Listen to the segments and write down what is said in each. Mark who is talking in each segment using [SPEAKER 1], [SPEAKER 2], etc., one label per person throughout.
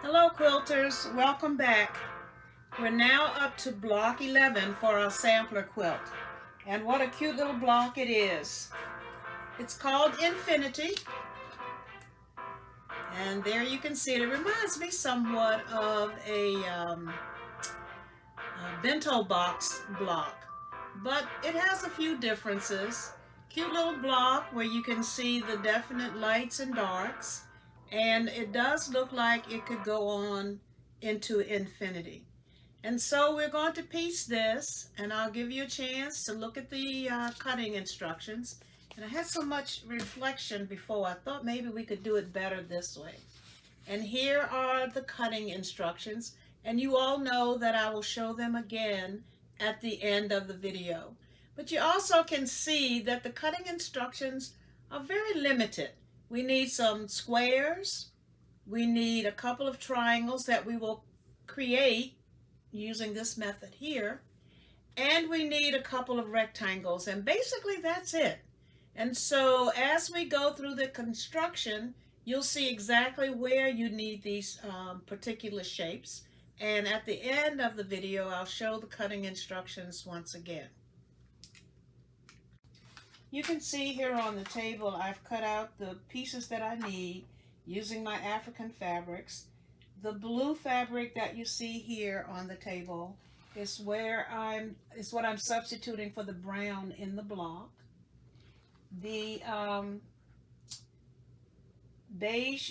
[SPEAKER 1] Hello quilters, welcome back. We're now up to block 11 for our sampler quilt. And what a cute little block it is. It's called Infinity. And there you can see it. It reminds me somewhat of a bento box block. But it has a few differences. Cute little block where you can see the definite lights and darks. And it does look like it could go on into infinity. And so we're going to piece this, and I'll give you a chance to look at the cutting instructions. And I had so much reflection before, I thought maybe we could do it better this way. And here are the cutting instructions, and you all know that I will show them again at the end of the video. But you also can see that the cutting instructions are very limited. We need some squares, we need a couple of triangles that we will create using this method here, and we need a couple of rectangles, and basically that's it. And so as we go through the construction, you'll see exactly where you need these particular shapes, and at the end of the video I'll show the cutting instructions once again. You can see here on the table I've cut out the pieces that I need using my African fabrics. The blue fabric that you see here on the table is what I'm substituting for the brown in the block. The beige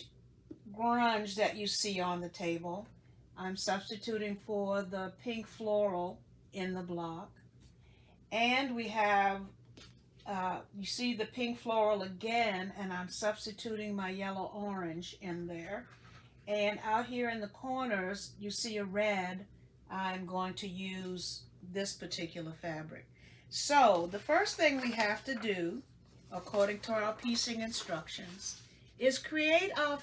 [SPEAKER 1] grunge that you see on the table, I'm substituting for the pink floral in the block. And we have, you see the pink floral again, and I'm substituting my yellow orange in there. And out here in the corners, you see a red. I'm going to use this particular fabric. So the first thing we have to do, according to our piecing instructions, is create our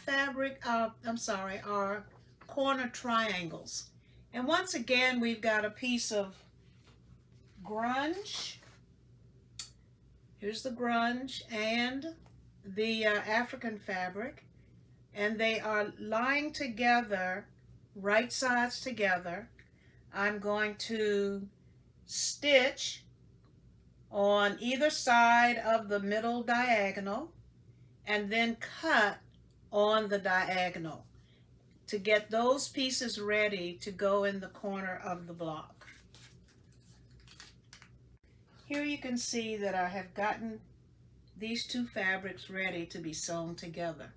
[SPEAKER 1] our corner triangles. And once again, we've got a piece of grunge. Here's the grunge and the African fabric. And they are lying together, right sides together. I'm going to stitch on either side of the middle diagonal and then cut on the diagonal to get those pieces ready to go in the corner of the block. Here you can see that I have gotten these two fabrics ready to be sewn together.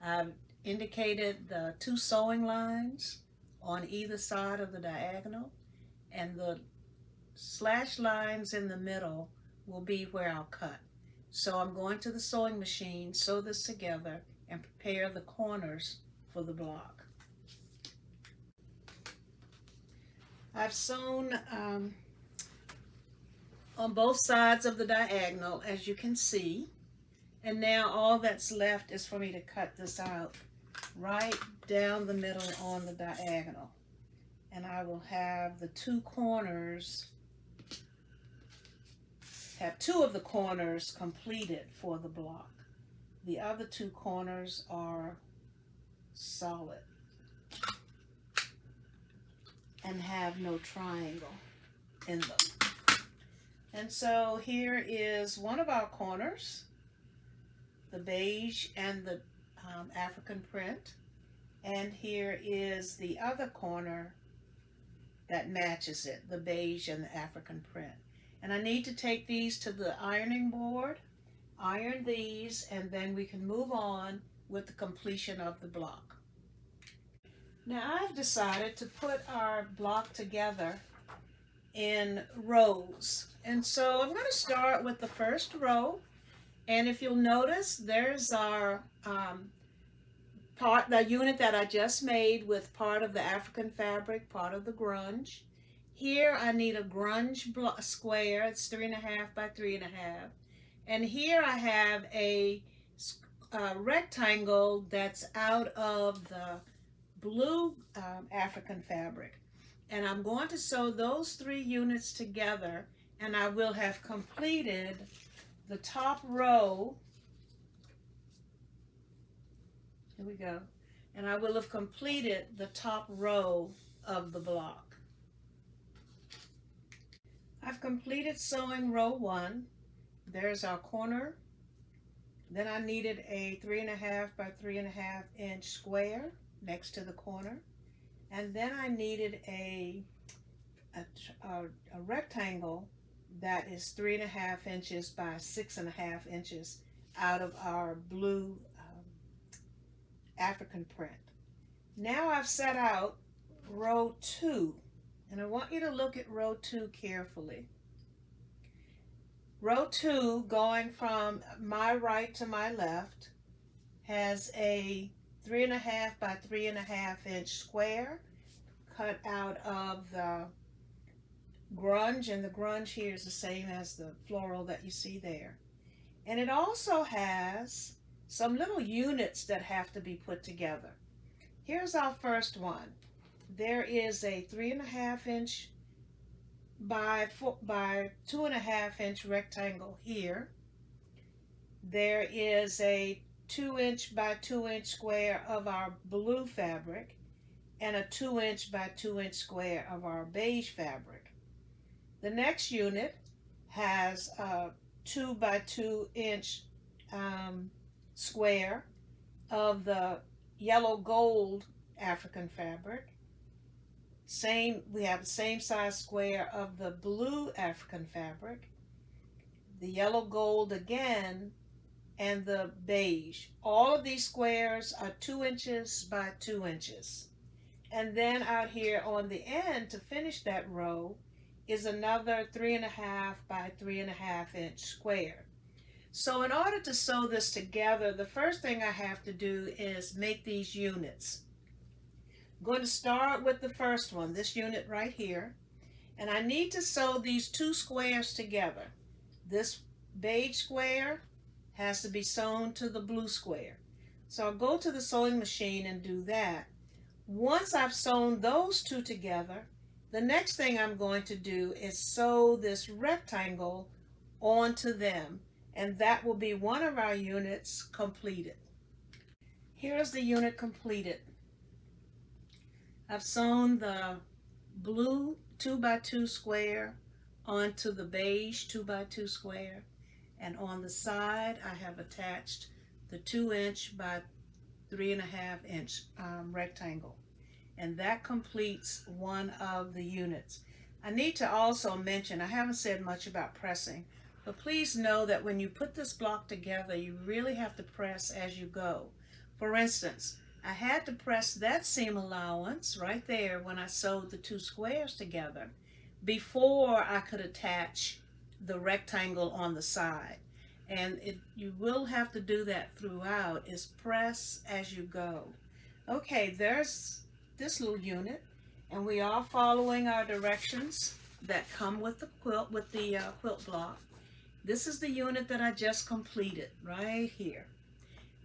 [SPEAKER 1] I've indicated the two sewing lines on either side of the diagonal, and the slash lines in the middle will be where I'll cut. So I'm going to the sewing machine, sew this together, and prepare the corners for the block. I've sewn on both sides of the diagonal, as you can see. And now all that's left is for me to cut this out right down the middle on the diagonal. And I will have the two corners, have two of the corners completed for the block. The other two corners are solid and have no triangle in them. And so here is one of our corners, the beige and the African print, and here is the other corner that matches it, the beige and the African print. And I need to take these to the ironing board, iron these, and then we can move on with the completion of the block. Now I've decided to put our block together in rows, and so I'm going to start with the first row. And if you'll notice, there's our the unit that I just made with part of the African fabric, part of the grunge. Here I need a grunge square. It's 3.5 by 3.5. And here I have a rectangle that's out of the blue African fabric. And I'm going to sew those three units together, and I will have completed the top row. Here we go. and I will have completed the top row of the block. I've completed sewing row 1. There's our corner. Then I needed a 3.5 by 3.5 inch square next to the corner. And then I needed a rectangle that is 3.5 inches by 6.5 inches out of our blue African print. Now I've set out row 2, and I want you to look at row 2 carefully. Row 2, going from my right to my left, has a 3.5 by 3.5 inch square cut out of the grunge, and the grunge here is the same as the floral that you see there. And it also has some little units that have to be put together. Here's our first one. There is a 3.5 inch by 2.5 inch rectangle here. There is a 2 inch by 2 inch square of our blue fabric and a 2 inch by 2 inch square of our beige fabric. The next unit has a 2 by 2 inch square of the yellow gold African fabric. We have the same size square of the blue African fabric, the yellow gold again, and the beige. All of these squares are 2 inches by 2 inches. And then out here on the end to finish that row is another 3.5 by 3.5 inch square. So in order to sew this together, the first thing I have to do is make these units. I'm going to start with the first one, this unit right here, and I need to sew these 2 squares together. This beige square has to be sewn to the blue square. So I'll go to the sewing machine and do that. Once I've sewn those 2 together, the next thing I'm going to do is sew this rectangle onto them, and that will be one of our units completed. Here's the unit completed. I've sewn the blue 2 by 2 square onto the beige 2 by 2 square, and on the side I have attached the 2 inch by 3.5 inch rectangle, and that completes one of the units. I need to also mention, I haven't said much about pressing, but please know that when you put this block together, you really have to press as you go. For instance, I had to press that seam allowance right there when I sewed the 2 squares together before I could attach the rectangle on the side. And you will have to do that throughout, is press as you go. Okay, there's this little unit, and we are following our directions that come with the quilt, quilt block. This is the unit that I just completed right here.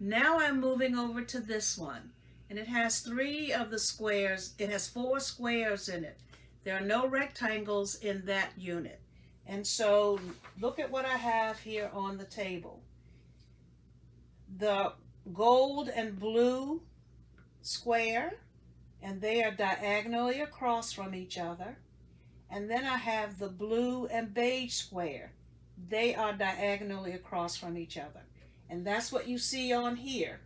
[SPEAKER 1] Now I'm moving over to this one, and it has 3 of the squares. It has 4 squares in it. There are no rectangles in that unit. And so look at what I have here on the table. The gold and blue square, and they are diagonally across from each other. And then I have the blue and beige square. They are diagonally across from each other. And that's what you see on here.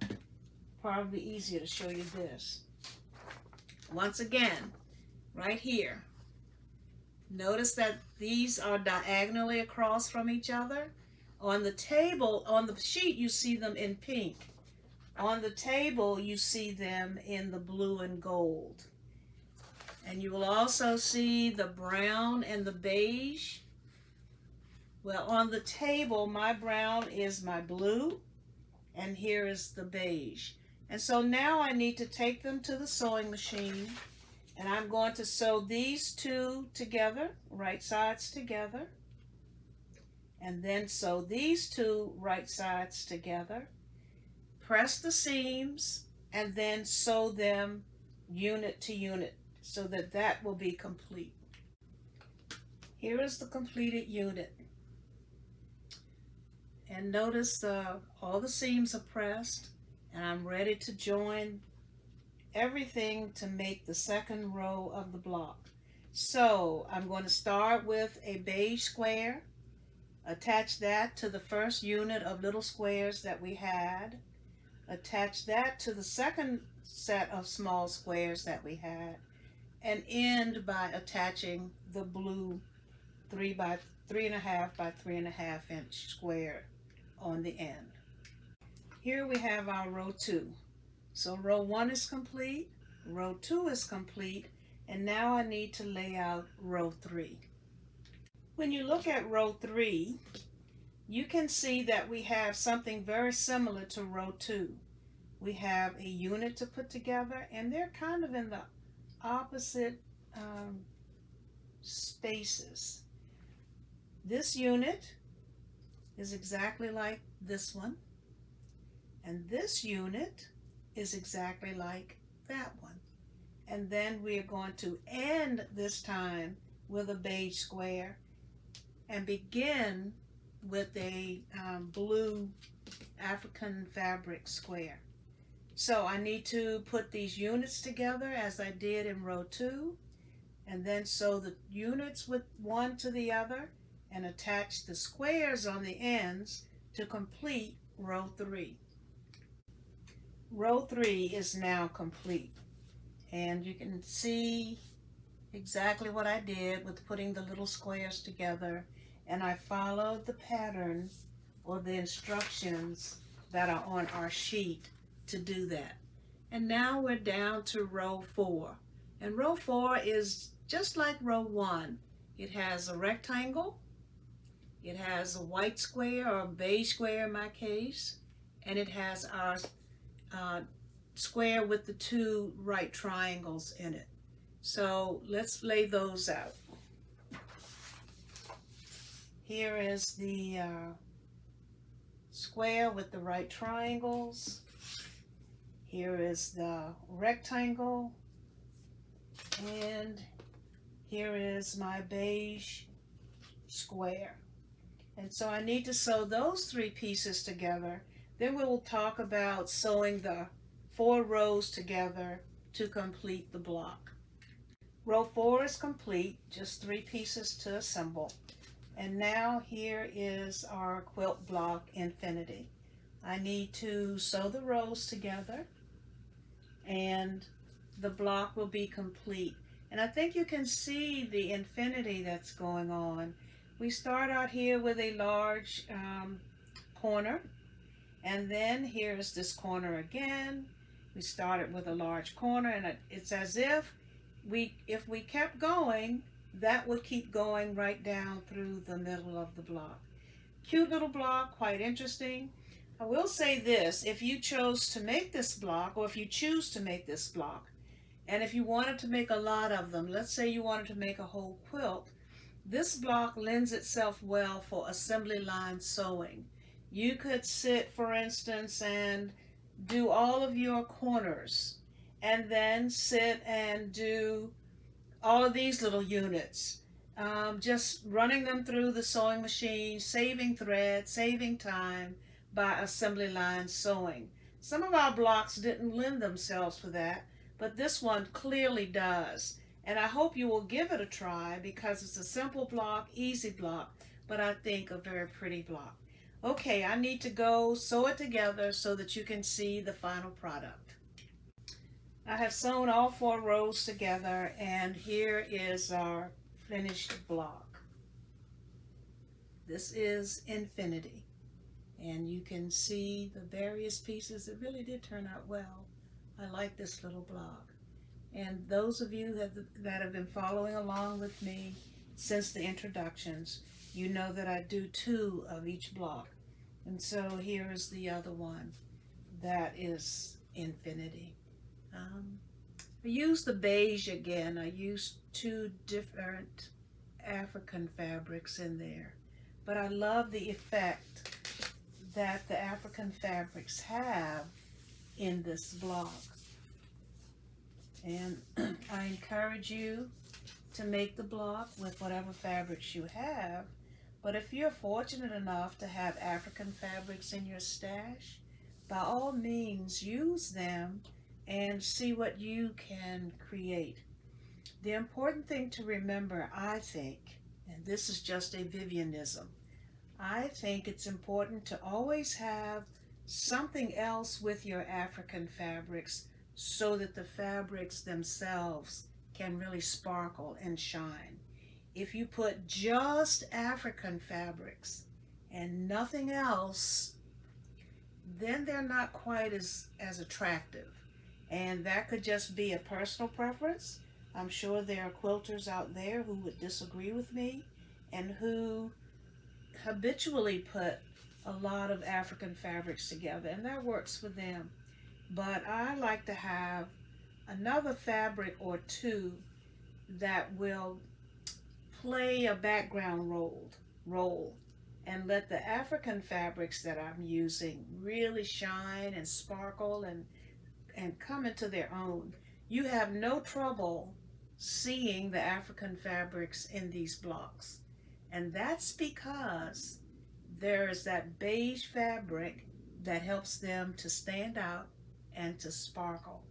[SPEAKER 1] Probably easier to show you this. Once again, right here. Notice that these are diagonally across from each other. On the table, on the sheet, you see them in pink. On the table, you see them in the blue and gold. And you will also see the brown and the beige. Well, on the table, my brown is my blue, and here is the beige. And so now I need to take them to the sewing machine, and I'm going to sew these 2 together, right sides together, and then sew these 2 right sides together, press the seams, and then sew them unit to unit so that that will be complete. Here is the completed unit. And notice all the seams are pressed, and I'm ready to join everything to make the second row of the block. So I'm going to start with a beige square, attach that to the first unit of little squares that we had, attach that to the second set of small squares that we had, and end by attaching the blue 3 by 3.5 by 3.5 inch square on the end. Here we have our row 2. So row 1 is complete, row 2 is complete, and now I need to lay out row 3. When you look at row 3, you can see that we have something very similar to row 2. We have a unit to put together, and they're kind of in the opposite spaces. This unit is exactly like this one, and this unit is exactly like that one. And then we are going to end this time with a beige square and begin with a blue African fabric square. So I need to put these units together as I did in row 2, and then sew the units with one to the other and attach the squares on the ends to complete row 3. Row 3 is now complete, and you can see exactly what I did with putting the little squares together, and I followed the pattern or the instructions that are on our sheet to do that. And now we're down to row 4, and row 4 is just like row 1. It has a rectangle, it has a white square or a beige square in my case, and it has our square with the 2 right triangles in it. So let's lay those out. Here is the square with the right triangles. Here is the rectangle, and here is my beige square. And so I need to sew those 3 pieces together. Then we will talk about sewing the 4 rows together to complete the block. Row 4 is complete, just 3 pieces to assemble. And now here is our quilt block Infinity. I need to sew the rows together and the block will be complete. And I think you can see the infinity that's going on. We start out here with a large corner, and then here's this corner again. We started with a large corner, and it's as if we kept going, that would keep going right down through the middle of the block. Cute little block, quite interesting. I will say this, if you chose to make this block, or if you choose to make this block, and if you wanted to make a lot of them, let's say you wanted to make a whole quilt, this block lends itself well for assembly line sewing. You could sit, for instance, and do all of your corners, and then sit and do all of these little units, just running them through the sewing machine, saving thread, saving time by assembly line sewing. Some of our blocks didn't lend themselves for that, but this one clearly does. And I hope you will give it a try because it's a simple block, easy block, but I think a very pretty block. Okay, I need to go sew it together so that you can see the final product. I have sewn all 4 rows together, and here is our finished block. This is Infinity, and you can see the various pieces. It really did turn out well. I like this little block. And those of you that have been following along with me since the introductions, you know that I do 2 of each block. And so here is the other one. That is Infinity. I used the beige again. I used 2 different African fabrics in there. But I love the effect that the African fabrics have in this block. And I encourage you to make the block with whatever fabrics you have. But if you're fortunate enough to have African fabrics in your stash, by all means use them and see what you can create. The important thing to remember, I think, and this is just a Vivianism, I think it's important to always have something else with your African fabrics so that the fabrics themselves can really sparkle and shine. If you put just African fabrics and nothing else, then they're not quite as attractive. And that could just be a personal preference. I'm sure there are quilters out there who would disagree with me and who habitually put a lot of African fabrics together, and that works for them. But I like to have another fabric or two that will play a background role and let the African fabrics that I'm using really shine and sparkle and come into their own. You have no trouble seeing the African fabrics in these blocks. And that's because there is that beige fabric that helps them to stand out and to sparkle.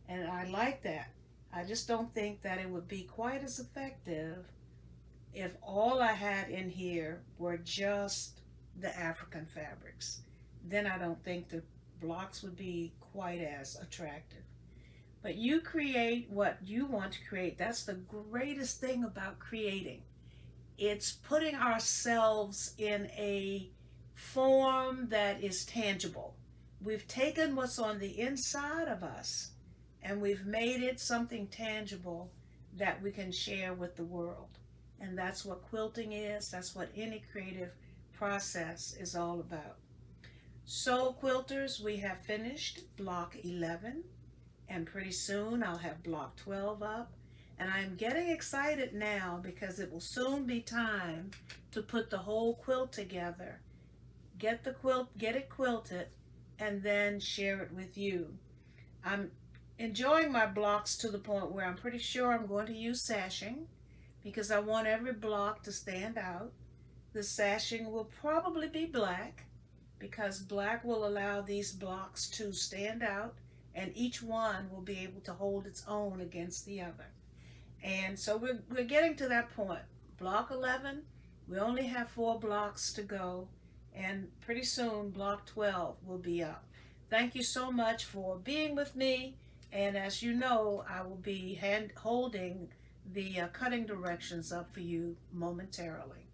[SPEAKER 1] And I like that. I just don't think that it would be quite as effective if all I had in here were just the African fabrics. Then I don't think the blocks would be quite as attractive. But you create what you want to create. That's the greatest thing about creating. It's putting ourselves in a form that is tangible. We've taken what's on the inside of us and we've made it something tangible that we can share with the world. And that's what quilting is, that's what any creative process is all about. So, quilters, we have finished block 11, and pretty soon I'll have block 12 up. And I'm getting excited now because it will soon be time to put the whole quilt together. Get the quilt, get it quilted, and then share it with you. I'm enjoying my blocks to the point where I'm pretty sure I'm going to use sashing because I want every block to stand out. The sashing will probably be black because black will allow these blocks to stand out and each one will be able to hold its own against the other. And so we're getting to that point. Block 11, we only have 4 blocks to go, and pretty soon block 12 will be up. Thank you so much for being with me, and as you know, I will be holding the cutting directions up for you momentarily.